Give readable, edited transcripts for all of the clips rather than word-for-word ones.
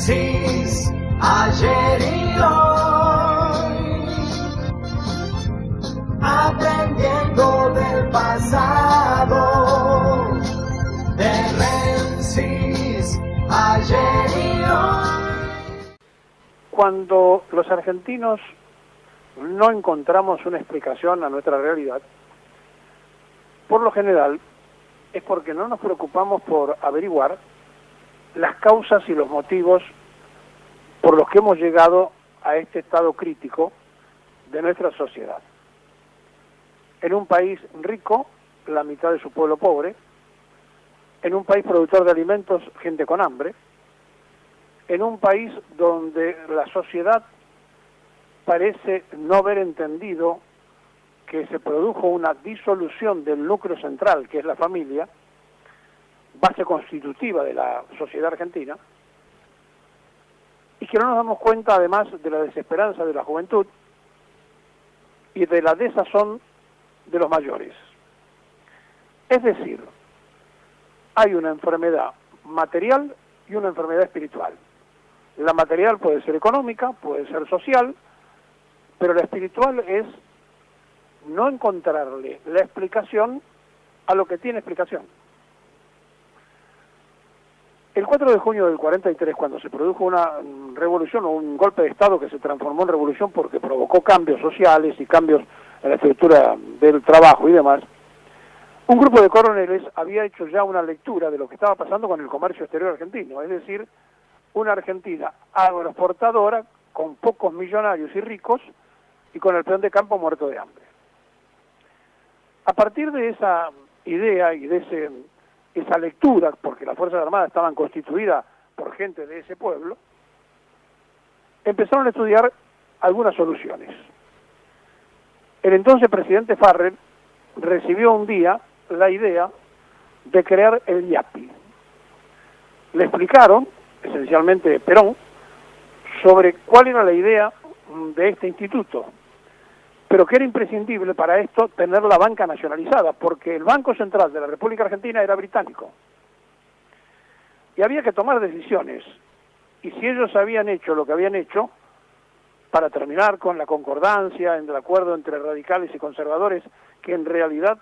Menzies, ayer y hoy, aprendiendo del pasado. De Menzies, ayer y hoy. Cuando los argentinos no encontramos una explicación a nuestra realidad, por lo general es porque no nos preocupamos por averiguar las causas y los motivos por los que hemos llegado a este estado crítico de nuestra sociedad. En un país rico, la mitad de su pueblo pobre; en un país productor de alimentos, gente con hambre; en un país donde la sociedad parece no haber entendido que se produjo una disolución del núcleo central, que es la familia, base constitutiva de la sociedad argentina, y que no nos damos cuenta además de la desesperanza de la juventud y de la desazón de los mayores. Es decir, hay una enfermedad material y una enfermedad espiritual. La material puede ser económica, puede ser social, pero la espiritual es no encontrarle la explicación a lo que tiene explicación. El 4 de junio del 43, cuando se produjo una revolución o un golpe de Estado que se transformó en revolución porque provocó cambios sociales y cambios en la estructura del trabajo y demás, un grupo de coroneles había hecho ya una lectura de lo que estaba pasando con el comercio exterior argentino, es decir, una Argentina agroexportadora con pocos millonarios y ricos y con el peón de campo muerto de hambre. A partir de esa idea y de esa lectura, porque las Fuerzas Armadas estaban constituidas por gente de ese pueblo, empezaron a estudiar algunas soluciones. El entonces presidente Farrell recibió un día la idea de crear el IAPI. Le explicaron, esencialmente Perón, sobre cuál era la idea de este instituto, pero que era imprescindible para esto tener la banca nacionalizada, porque el Banco Central de la República Argentina era británico. Y había que tomar decisiones, y si ellos habían hecho lo que habían hecho, para terminar con la concordancia, en el acuerdo entre radicales y conservadores, que en realidad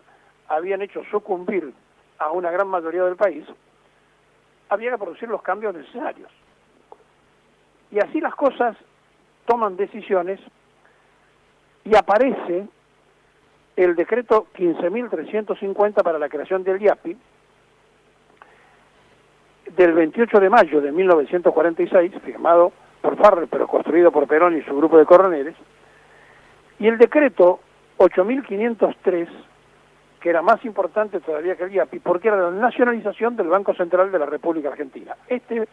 habían hecho sucumbir a una gran mayoría del país, había que producir los cambios necesarios. Y así las cosas toman decisiones, y aparece el decreto 15.350 para la creación del IAPI, del 28 de mayo de 1946, firmado por Farrell, pero construido por Perón y su grupo de coroneles, y el decreto 8.503, que era más importante todavía que el IAPI, porque era la nacionalización del Banco Central de la República Argentina. Este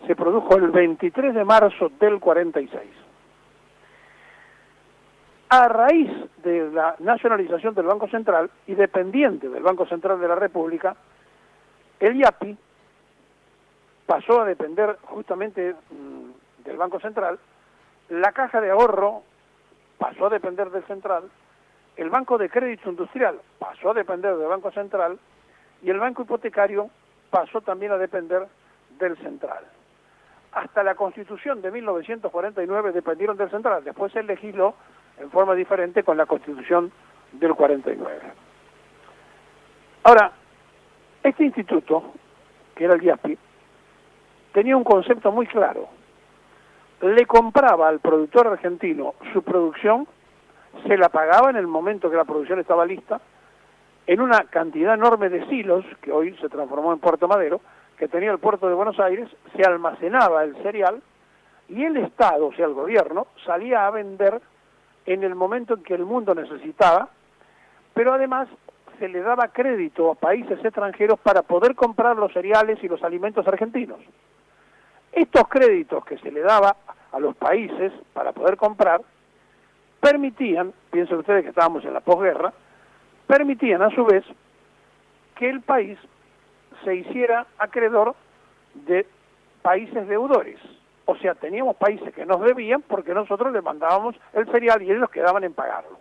se produjo el 23 de marzo del 46. A raíz de la nacionalización del Banco Central y dependiente del Banco Central de la República, el IAPI pasó a depender justamente del Banco Central, la Caja de Ahorro pasó a depender del Central, el Banco de Crédito Industrial pasó a depender del Banco Central y el Banco Hipotecario pasó también a depender del Central. Hasta la Constitución de 1949 dependieron del Central, después se legisló en forma diferente con la Constitución del 49. Ahora, este instituto, que era el IAPI, tenía un concepto muy claro. Le compraba al productor argentino su producción, se la pagaba en el momento que la producción estaba lista, en una cantidad enorme de silos, que hoy se transformó en Puerto Madero, que tenía el puerto de Buenos Aires, se almacenaba el cereal, y el Estado, o sea el gobierno, salía a vender en el momento en que el mundo necesitaba, pero además se le daba crédito a países extranjeros para poder comprar los cereales y los alimentos argentinos. Estos créditos que se le daba a los países para poder comprar, permitían, piensen ustedes que estábamos en la posguerra, permitían a su vez que el país se hiciera acreedor de países deudores. O sea, teníamos países que nos debían porque nosotros les mandábamos el cereal y ellos quedaban en pagarlo.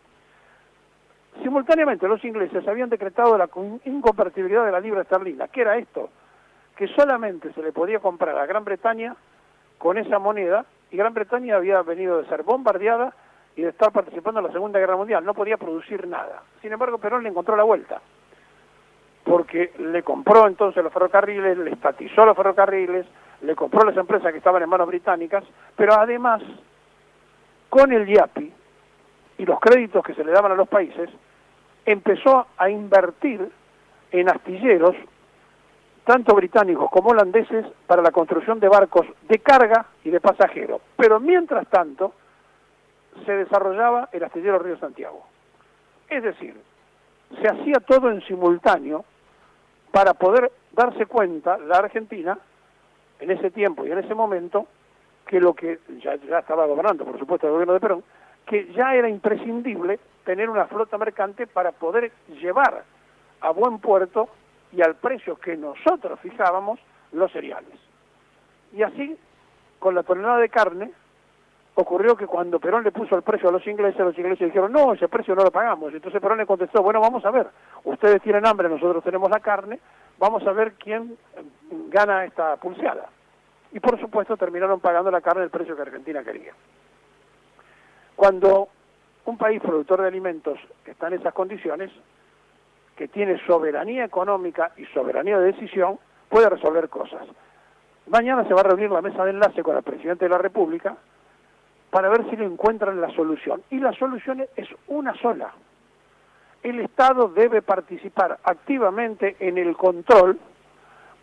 Simultáneamente los ingleses habían decretado la inconvertibilidad de la libra esterlina. ¿Qué era esto? Que solamente se le podía comprar a Gran Bretaña con esa moneda, y Gran Bretaña había venido de ser bombardeada y de estar participando en la Segunda Guerra Mundial, no podía producir nada. Sin embargo, Perón le encontró la vuelta, porque le compró entonces los ferrocarriles, le estatizó los ferrocarriles, le compró las empresas que estaban en manos británicas, pero además, con el IAPI y los créditos que se le daban a los países, empezó a invertir en astilleros, tanto británicos como holandeses, para la construcción de barcos de carga y de pasajeros. Pero mientras tanto, se desarrollaba el astillero Río Santiago. Es decir, se hacía todo en simultáneo para poder darse cuenta la Argentina, en ese tiempo y en ese momento, que lo que ya estaba gobernando, por supuesto, el gobierno de Perón, que ya era imprescindible tener una flota mercante para poder llevar a buen puerto y al precio que nosotros fijábamos los cereales. Y así, con la tonelada de carne, ocurrió que cuando Perón le puso el precio a los ingleses dijeron, no, ese precio no lo pagamos. Entonces Perón le contestó, bueno, vamos a ver, ustedes tienen hambre, nosotros tenemos la carne, vamos a ver quién gana esta pulseada. Y por supuesto terminaron pagando la carne el precio que Argentina quería. Cuando un país productor de alimentos está en esas condiciones, que tiene soberanía económica y soberanía de decisión, puede resolver cosas. Mañana se va a reunir la mesa de enlace con el presidente de la República para ver si le encuentran la solución. Y la solución es una sola. El Estado debe participar activamente en el control,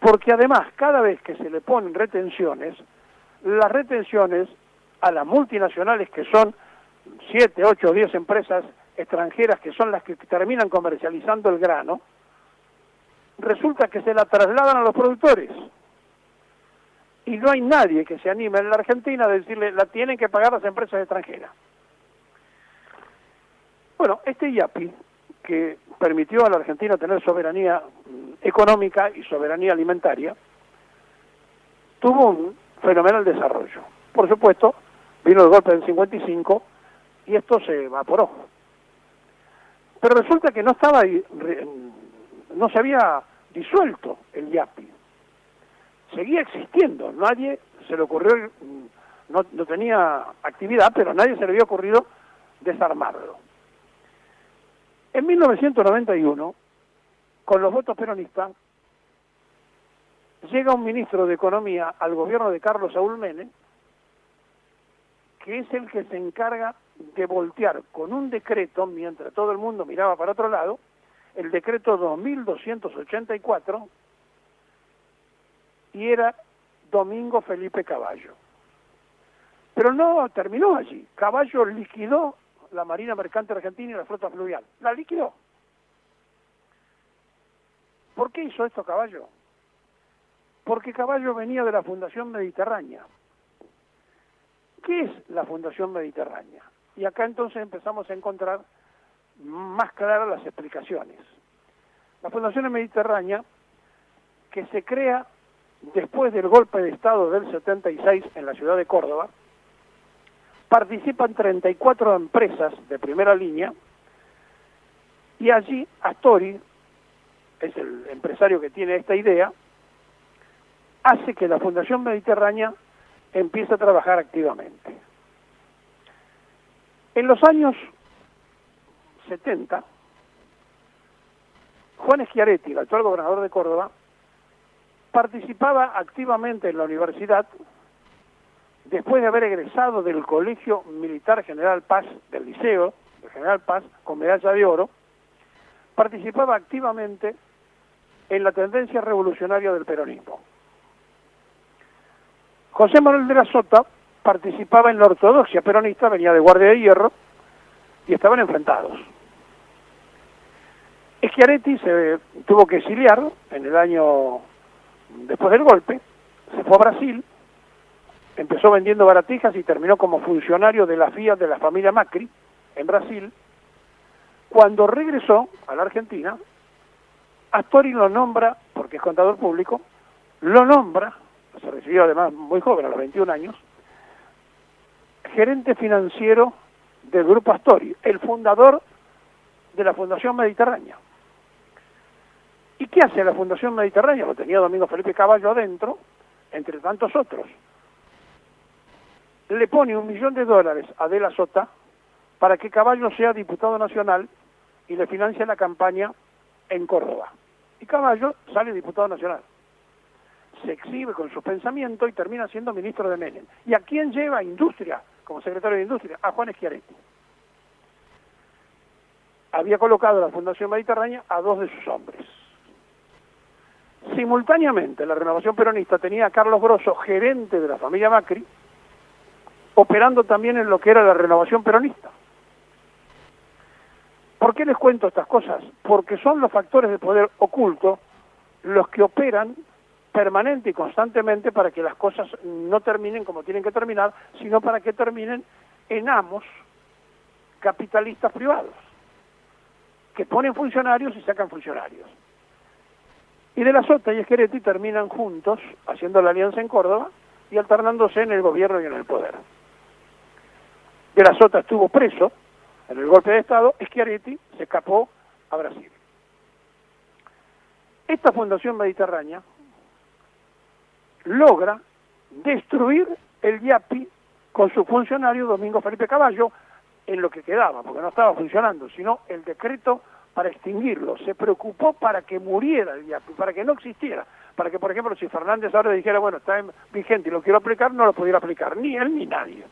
porque además cada vez que se le ponen retenciones, las retenciones a las multinacionales, que son 7, 8, 10 empresas extranjeras que son las que terminan comercializando el grano, resulta que se la trasladan a los productores. Y no hay nadie que se anime en la Argentina a decirle, la tienen que pagar las empresas extranjeras. Bueno, este IAPI, que permitió a la Argentina tener soberanía económica y soberanía alimentaria, tuvo un fenomenal desarrollo. Por supuesto, vino el golpe del 55 y esto se evaporó. Pero resulta que no se había disuelto el IAPI. Seguía existiendo, nadie se le ocurrió, no tenía actividad, pero a nadie se le había ocurrido desarmarlo. En 1991, con los votos peronistas, llega un ministro de Economía al gobierno de Carlos Saúl Menem, que es el que se encarga de voltear con un decreto, mientras todo el mundo miraba para otro lado, el decreto 2284, y era Domingo Felipe Cavallo. Pero no terminó allí. Cavallo liquidó la Marina Mercante Argentina y la flota fluvial. La liquidó. ¿Por qué hizo esto Cavallo? Porque Cavallo venía de la Fundación Mediterránea. ¿Qué es la Fundación Mediterránea? Y acá entonces empezamos a encontrar más claras las explicaciones. La Fundación Mediterránea, que se crea después del golpe de Estado del 76 en la ciudad de Córdoba, participan 34 empresas de primera línea, y allí Astori, es el empresario que tiene esta idea, hace que la Fundación Mediterránea empiece a trabajar activamente. En los años 70, Juan Schiaretti, el actual gobernador de Córdoba, participaba activamente en la universidad después de haber egresado del Colegio Militar General Paz, del Liceo de General Paz, con medalla de oro, participaba activamente en la tendencia revolucionaria del peronismo. José Manuel de la Sota participaba en la ortodoxia peronista, venía de Guardia de Hierro, y estaban enfrentados. Schiaretti se tuvo que exiliar en el año después del golpe, se fue a Brasil, empezó vendiendo baratijas y terminó como funcionario de la FIA de la familia Macri en Brasil. Cuando regresó a la Argentina, Astori lo nombra, porque es contador público, lo nombra, se recibió además muy joven, a los 21 años, gerente financiero del Grupo Astori, el fundador de la Fundación Mediterránea. ¿Y qué hace la Fundación Mediterránea? Lo tenía Domingo Felipe Cavallo adentro, entre tantos otros. le pone $1 millón a De la Sota para que Caballo sea diputado nacional y le financia la campaña en Córdoba. Y Caballo sale diputado nacional. Se exhibe con su pensamiento y termina siendo ministro de Menem. ¿Y a quién lleva? A Industria, como secretario de Industria, a Juan Schiaretti. Había colocado la Fundación Mediterránea a 2 de sus hombres. Simultáneamente, la Renovación Peronista tenía a Carlos Grosso, gerente de la familia Macri, operando también en lo que era la Renovación Peronista. ¿Por qué les cuento estas cosas? Porque son los factores de poder oculto los que operan permanente y constantemente para que las cosas no terminen como tienen que terminar, sino para que terminen en amos capitalistas privados, que ponen funcionarios y sacan funcionarios. Y De la Sota y Schiaretti terminan juntos, haciendo la alianza en Córdoba y alternándose en el gobierno y en el poder. De la Sota estuvo preso en el golpe de Estado, Schiaretti se escapó a Brasil. Esta Fundación Mediterránea logra destruir el IAPI con su funcionario Domingo Felipe Caballo en lo que quedaba, porque no estaba funcionando, sino el decreto para extinguirlo. Se preocupó para que muriera el IAPI, para que no existiera, para que, por ejemplo, si Fernández ahora dijera, bueno, está vigente y lo quiero aplicar, no lo pudiera aplicar, ni él ni nadie.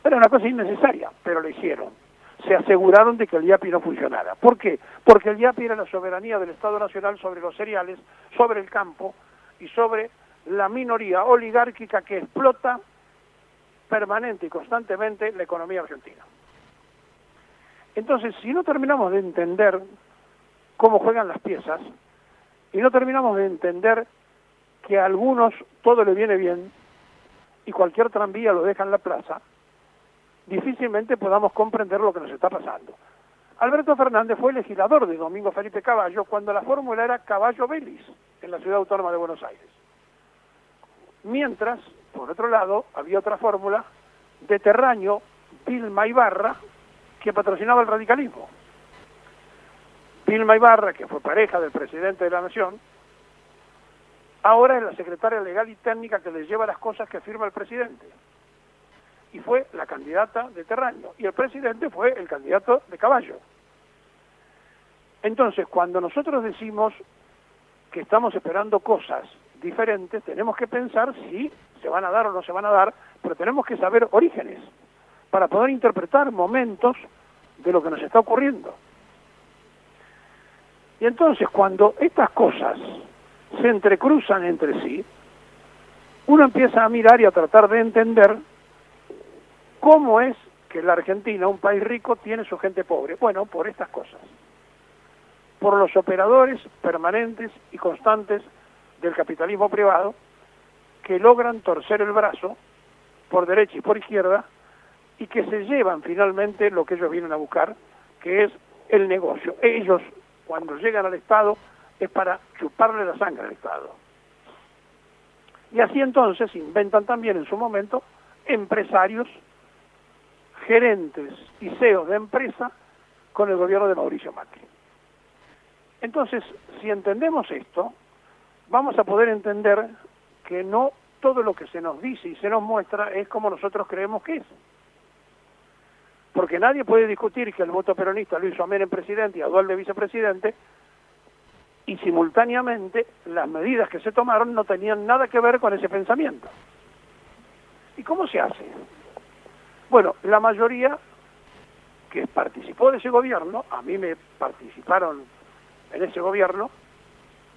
Era una cosa innecesaria, pero lo hicieron. Se aseguraron de que el IAPI no funcionara. ¿Por qué? Porque el IAPI era la soberanía del Estado Nacional sobre los cereales, sobre el campo y sobre la minoría oligárquica que explota permanente y constantemente la economía argentina. Entonces, si no terminamos de entender cómo juegan las piezas, y no terminamos de entender que a algunos todo le viene bien, y cualquier tranvía lo deja en la plaza, difícilmente podamos comprender lo que nos está pasando. Alberto Fernández fue legislador de Domingo Felipe Caballo cuando la fórmula era Caballo-Vélez en la Ciudad Autónoma de Buenos Aires. Mientras, por otro lado, había otra fórmula de Terraño, Vilma Ibarra, que patrocinaba el radicalismo. Vilma Ibarra, que fue pareja del presidente de la Nación, ahora es la secretaria legal y técnica que le lleva las cosas que firma el presidente. Y fue la candidata de Terraño, y el presidente fue el candidato de Caballo. Entonces, cuando nosotros decimos que estamos esperando cosas diferentes, tenemos que pensar si se van a dar o no se van a dar, pero tenemos que saber orígenes, para poder interpretar momentos de lo que nos está ocurriendo. Y entonces, cuando estas cosas se entrecruzan entre sí, uno empieza a mirar y a tratar de entender cómo es que la Argentina, un país rico, tiene su gente pobre. Bueno, por estas cosas. Por los operadores permanentes y constantes del capitalismo privado que logran torcer el brazo por derecha y por izquierda y que se llevan finalmente lo que ellos vienen a buscar, que es el negocio. Ellos, cuando llegan al Estado, es para chuparle la sangre al Estado. Y así entonces inventan también en su momento empresarios, gerentes y CEOs de empresa con el gobierno de Mauricio Macri. Entonces, si entendemos esto, vamos a poder entender que no todo lo que se nos dice y se nos muestra es como nosotros creemos que es. Porque nadie puede discutir que el voto peronista lo hizo a Menem presidente y a Duhalde vicepresidente, y simultáneamente las medidas que se tomaron no tenían nada que ver con ese pensamiento. ¿Y cómo se hace? Bueno, la mayoría que participó de ese gobierno, a mí me participaron en ese gobierno,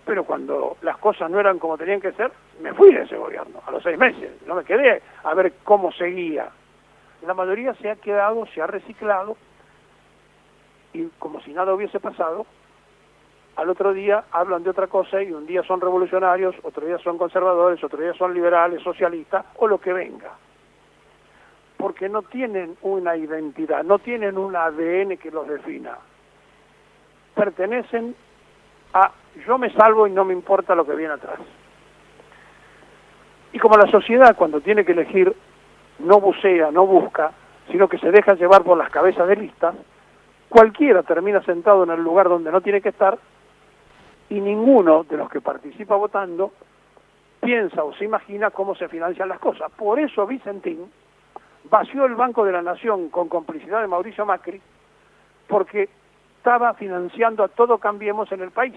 pero cuando las cosas no eran como tenían que ser, me fui de ese gobierno, a los 6 meses, no me quedé a ver cómo seguía. La mayoría se ha quedado, se ha reciclado, y como si nada hubiese pasado, al otro día hablan de otra cosa, y un día son revolucionarios, otro día son conservadores, otro día son liberales, socialistas, o lo que venga. Porque no tienen una identidad, no tienen un ADN que los defina. Pertenecen a yo me salvo y no me importa lo que viene atrás. Y como la sociedad cuando tiene que elegir no bucea, no busca, sino que se deja llevar por las cabezas de listas, cualquiera termina sentado en el lugar donde no tiene que estar y ninguno de los que participa votando piensa o se imagina cómo se financian las cosas. Por eso Vicentín vació el Banco de la Nación con complicidad de Mauricio Macri, porque estaba financiando a todo Cambiemos en el país.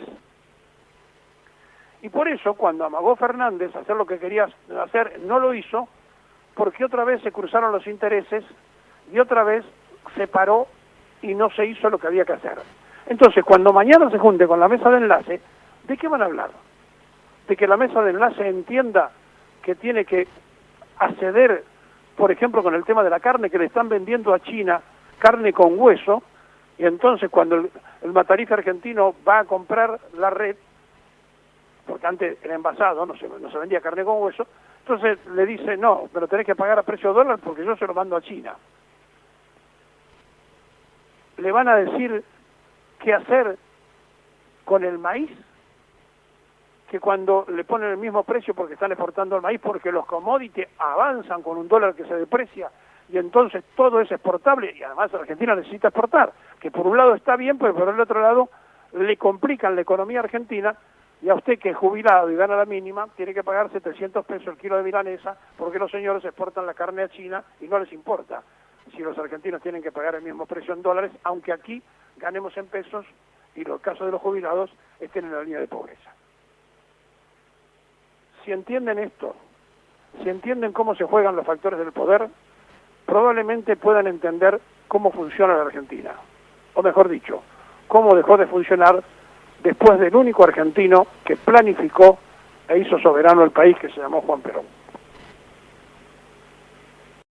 Y por eso, cuando amagó Fernández hacer lo que quería hacer, no lo hizo, porque otra vez se cruzaron los intereses y otra vez se paró y no se hizo lo que había que hacer. Entonces, cuando mañana se junte con la mesa de enlace, ¿de qué van a hablar? De que la mesa de enlace entienda que tiene que acceder, por ejemplo, con el tema de la carne, que le están vendiendo a China carne con hueso, y entonces cuando el matarife argentino va a comprar la red, porque antes era envasado, no se vendía carne con hueso, entonces le dice, no, pero tenés que pagar a precio dólar porque yo se lo mando a China. Le van a decir qué hacer con el maíz, que cuando le ponen el mismo precio porque están exportando el maíz, porque los commodities avanzan con un dólar que se deprecia, y entonces todo es exportable, y además Argentina necesita exportar, que por un lado está bien, pero por el otro lado le complican la economía argentina, y a usted que es jubilado y gana la mínima, tiene que pagar 700 pesos el kilo de milanesa, porque los señores exportan la carne a China y no les importa si los argentinos tienen que pagar el mismo precio en dólares, aunque aquí ganemos en pesos y los casos de los jubilados estén en la línea de pobreza. Si entienden esto, si entienden cómo se juegan los factores del poder, probablemente puedan entender cómo funciona la Argentina, o mejor dicho, cómo dejó de funcionar después del único argentino que planificó e hizo soberano el país, que se llamó Juan Perón.